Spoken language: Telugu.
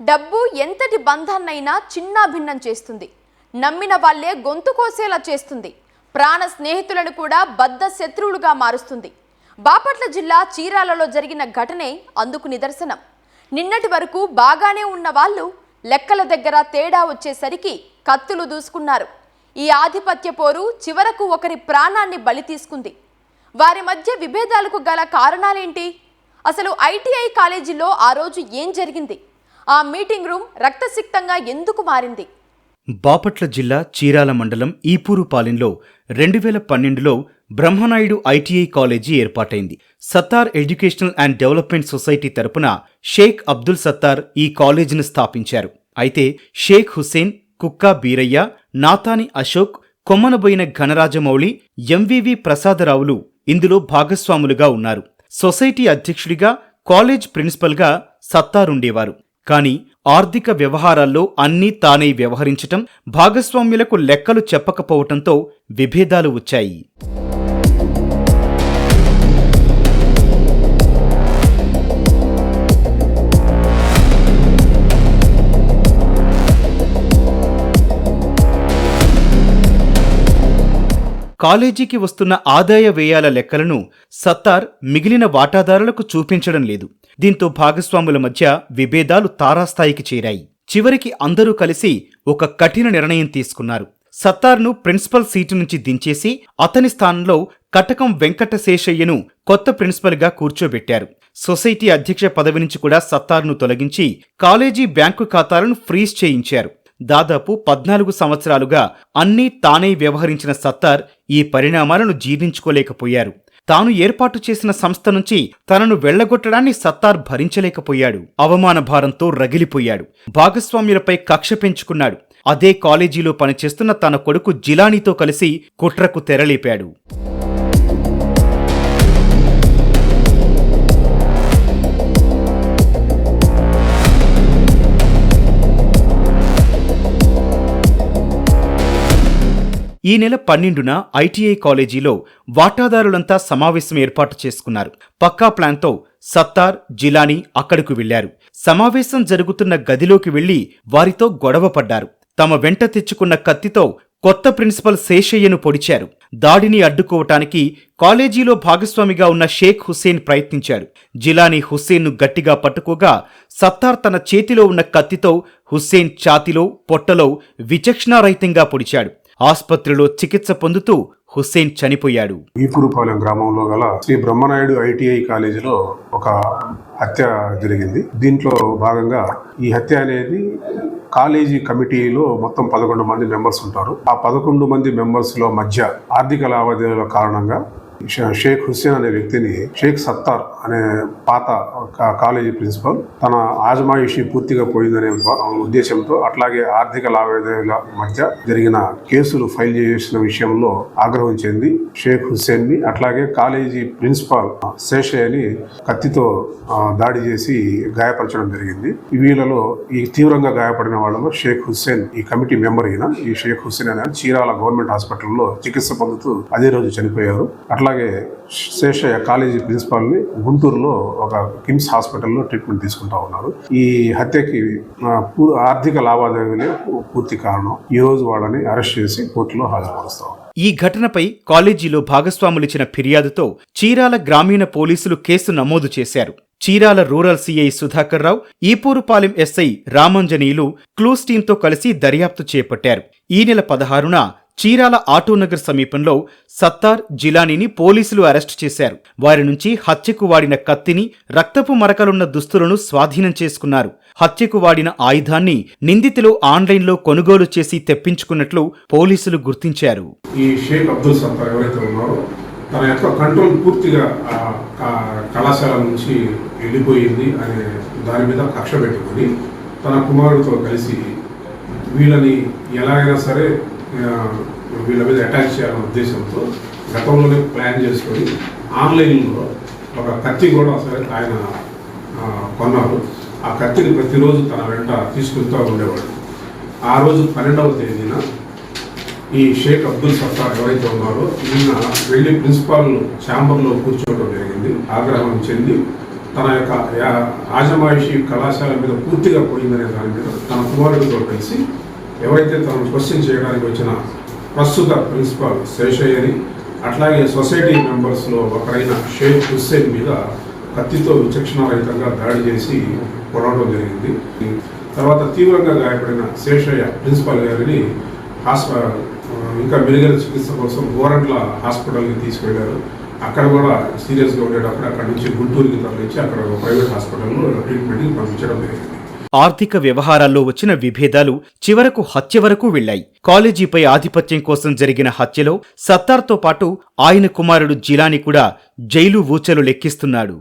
డబ్బు ఎంతటి బంధాన్నైనా చిన్నాభిన్నం చేస్తుంది. నమ్మిన వాళ్ళే గొంతు కోసేలా చేస్తుంది. ప్రాణ స్నేహితులను కూడా బద్ధ శత్రువులుగా మారుస్తుంది. బాపట్ల జిల్లా చీరాలలో జరిగిన ఘటనే అందుకు నిదర్శనం. నిన్నటి వరకు బాగానే ఉన్న వాళ్ళు లెక్కల దగ్గర తేడా వచ్చేసరికి కత్తులు దూసుకున్నారు. ఈ ఆధిపత్య పోరు చివరకు ఒకరి ప్రాణాన్ని బలి తీసుకుంది. వారి మధ్య విభేదాలకు గల కారణాలేంటి? అసలు ఐటీఐ కాలేజీలో ఆ రోజు ఏం జరిగింది? ఆ మీటింగ్ రూమ్ రక్తసిక్తంగా ఎందుకు మారింది? బాపట్ల జిల్లా చీరాల మండలం ఈపూరుపాలెంలో 2012లో బ్రహ్మనాయుడు ఐటీఐ కాలేజీ ఏర్పాటైంది. Sattar educational and development society తరపున షేక్ అబ్దుల్ సత్తార్ ఈ కాలేజీని స్థాపించారు. అయితే షేక్ హుస్సేన్, కుక్కా బీరయ్య, నాతాని అశోక్, కొమ్మనబోయిన ఘనరాజమౌళి, ఎంవివి ప్రసాదరావులు ఇందులో భాగస్వాములుగా ఉన్నారు. సొసైటీ అధ్యక్షుడిగా, కాలేజ్ ప్రిన్సిపల్గా సత్తారుండేవారు. కానీ ఆర్థిక వ్యవహారాల్లో అన్నీ తానే వ్యవహరించటం, భాగస్వామ్యులకు లెక్కలు చెప్పకపోవటంతో విభేదాలు వచ్చాయి. కాలేజీకి వస్తున్న ఆదాయ వ్యయాల లెక్కలను సత్తార్ మిగిలిన వాటాదారులకు చూపించడం లేదు. దీంతో భాగస్వాముల మధ్య విభేదాలు తారాస్థాయికి చేరాయి. చివరికి అందరూ కలిసి ఒక కఠిన నిర్ణయం తీసుకున్నారు. సత్తార్ను ప్రిన్సిపల్ సీటు నుంచి దించేసి అతని స్థానంలో కటకం వెంకటశేషయ్యను కొత్త ప్రిన్సిపల్గా కూర్చోబెట్టారు. సొసైటీ అధ్యక్ష పదవి నుంచి కూడా సత్తార్ను తొలగించి కాలేజీ బ్యాంకు ఖాతాలను ఫ్రీజ్ చేయించారు. దాదాపు 14 సంవత్సరాలుగా అన్నీ తానే వ్యవహరించిన సత్తార్ ఈ పరిణామాలను జీర్ణించుకోలేకపోయారు. తాను ఏర్పాటు చేసిన సంస్థ నుంచి తనను వెళ్లగొట్టడాన్ని సత్తార్ భరించలేకపోయాడు. అవమాన భారంతో రగిలిపోయాడు. భాగస్వామ్యులపై కక్ష పెంచుకున్నాడు. అదే కాలేజీలో పనిచేస్తున్న తన కొడుకు జిలానీతో కలిసి కుట్రకు తెరలేపాడు. ఈ నెల 12న ఐటీఐ కాలేజీలో వాటాదారులంతా సమావేశం ఏర్పాటు చేసుకున్నారు. పక్కా ప్లాన్తో సత్తార్, జిలానీ అక్కడకు వెళ్లారు. సమావేశం జరుగుతున్న గదిలోకి వెళ్లి వారితో గొడవ పడ్డారు. తమ వెంట తెచ్చుకున్న కత్తితో కొత్త ప్రిన్సిపల్ శేషయ్యను పొడిచారు. దాడిని అడ్డుకోవటానికి కాలేజీలో భాగస్వామిగా ఉన్న షేక్ హుస్సేన్ ప్రయత్నించాడు. జిలానీ హుస్సేన్ను గట్టిగా పట్టుకోగా సత్తార్ తన చేతిలో ఉన్న కత్తితో హుస్సేన్ ఛాతీలో, పొట్టలో విచక్షణారహితంగా పొడిచాడు. ఆస్పత్రిలో చికిత్స పొందుతూ హుస్సేన్ చనిపోయాడు. ఈపూరుపాలెం గ్రామంలో గల శ్రీ బ్రహ్మనాయుడు ఐటీఐ కాలేజీలో ఒక హత్య జరిగింది. దీంట్లో భాగంగా ఈ హత్య అనేది కాలేజీ కమిటీలో మొత్తం 11 మంది మెంబర్స్ ఉంటారు. ఆ 11 మంది మెంబర్స్ లో మధ్య ఆర్థిక లావాదేవీల కారణంగా షేక్ హుస్సేన్ అనే వ్యక్తిని షేక్ సత్తార్ అనే పాత కాలేజీ ప్రిన్సిపల్ తన ఆజమాయిషీ పూర్తిగా పోయిందనే ఉద్దేశంతో, అట్లాగే ఆర్థిక లావాదేవీల మధ్య జరిగిన కేసులు ఫైల్ చేసిన విషయంలో ఆగ్రహం చెంది షేక్ హుస్సేన్ ని, అట్లాగే కాలేజీ ప్రిన్సిపాల్ శేషయ్యని కత్తితో దాడి చేసి గాయపరచడం జరిగింది. వీళ్ళలో ఈ తీవ్రంగా గాయపడిన వాళ్ళలో షేక్ హుస్సేన్ ఈ కమిటీ మెంబర్ అయిన ఈ షేక్ హుస్సేన్ అనే చీరాల గవర్నమెంట్ హాస్పిటల్లో చికిత్స పొందుతూ అదే రోజు చనిపోయారు. అట్లాగే శేషయ్య కాలేజీ ప్రిన్సిపాల్ ని గుంటూరులో ఒక కిమ్స్ హాస్పిటల్లో ట్రీట్మెంట్ తీసుకుంటా ఉన్నారు. ఈ హత్యకి ఆర్థిక లావాదేవీలే పూర్తి కారణం. ఈ రోజు వాళ్ళని అరెస్ట్ చేసి కోర్టులో హాజరుపరుస్తాం. ఈ ఘటనపై కాలేజీలో భాగస్వాములిచ్చిన ఫిర్యాదుతో చీరాల గ్రామీణ పోలీసులు కేసు నమోదు చేశారు. చీరాల రూరల్ సిఐ సుధాకర్ రావు, ఈపూరుపాలెం ఎస్ఐ రామంజనీయులు క్లూస్ టీంతో కలిసి దర్యాప్తు చేపట్టారు. ఈ నెల 16న చీరాల ఆటోనగర్ సమీపంలో సత్తార్, జిలానీని పోలీసులు అరెస్టు చేశారు. వారి నుంచి హత్యకు వాడిన కత్తిని, రక్తపు మరకలున్న దుస్తులను స్వాధీనం చేసుకున్నారు. హత్యకు వాడిన ఆయుధాన్ని నిందితులు ఆన్లైన్లో కొనుగోలు చేసి తెప్పించుకున్నట్లు పోలీసులు గుర్తించారు. ఈ షేక్ అబ్దుల్ సత్తార్ ఎవరైతే ఉన్నారో తన యొక్క కంట్రోల్ పూర్తిగా కళాశాల నుంచి వెళ్ళిపోయింది అనే దాని మీద కక్ష పెట్టుకొని తన కుమారుడితో కలిసి వీళ్ళని ఎలాగైనా సరే వీళ్ళ మీద అటాక్ చేయాలనే ఉద్దేశంతో గతంలోనే ప్లాన్ చేసుకొని ఆన్లైన్లో ఒక కత్తి కూడా సరే ఆయన కొన్నారు. ఆ కత్తిని ప్రతిరోజు తన వెంట తీసుకుంటూ ఉండేవాడు. ఆ రోజు 12వ తేదీన ఈ షేక్ అబ్దుల్ సత్తార్ ఎవరైతే ఉన్నారో ఈయన వెళ్ళి ప్రిన్సిపాల్ ఛాంబర్లో కూర్చోవడం జరిగింది. ఆగ్రహం చెంది తన యొక్క ఆజమాయిషీ కళాశాల మీద పూర్తిగా పోయిందనే దాని మీద తన కుమారుడితో కలిసి ఎవరైతే తనను క్వశ్చన్ చేయడానికి వచ్చిన ప్రస్తుత ప్రిన్సిపాల్ శేషయ్యని, అట్లాగే సొసైటీ మెంబర్స్లో ఒకరైన షేక్ హుస్సేన్ మీద కత్తితో విచక్షణారహితంగా దాడి చేసి పొడవడం జరిగింది. తర్వాత తీవ్రంగా గాయపడిన శేషయ్య ప్రిన్సిపాల్ గారిని ఇంకా మెరుగైన చికిత్స కోసం గోరంట్ల హాస్పిటల్కి తీసుకెళ్లారు. అక్కడ కూడా సీరియస్గా ఉండేటప్పుడు అక్కడ నుంచి గుంటూరుకి తరలించి అక్కడ ప్రైవేట్ హాస్పిటల్లో ట్రీట్మెంట్కి పంపించడం జరిగింది. ఆర్థిక వ్యవహారాల్లో వచ్చిన విభేదాలు చివరకు హత్య వరకు వెళ్లాయి. కాలేజీపై ఆధిపత్యం కోసం జరిగిన హత్యలో సత్తార్తో పాటు ఆయన కుమారుడు జిలానీ కూడా జైలు ఊచలు లెక్కిస్తున్నాడు.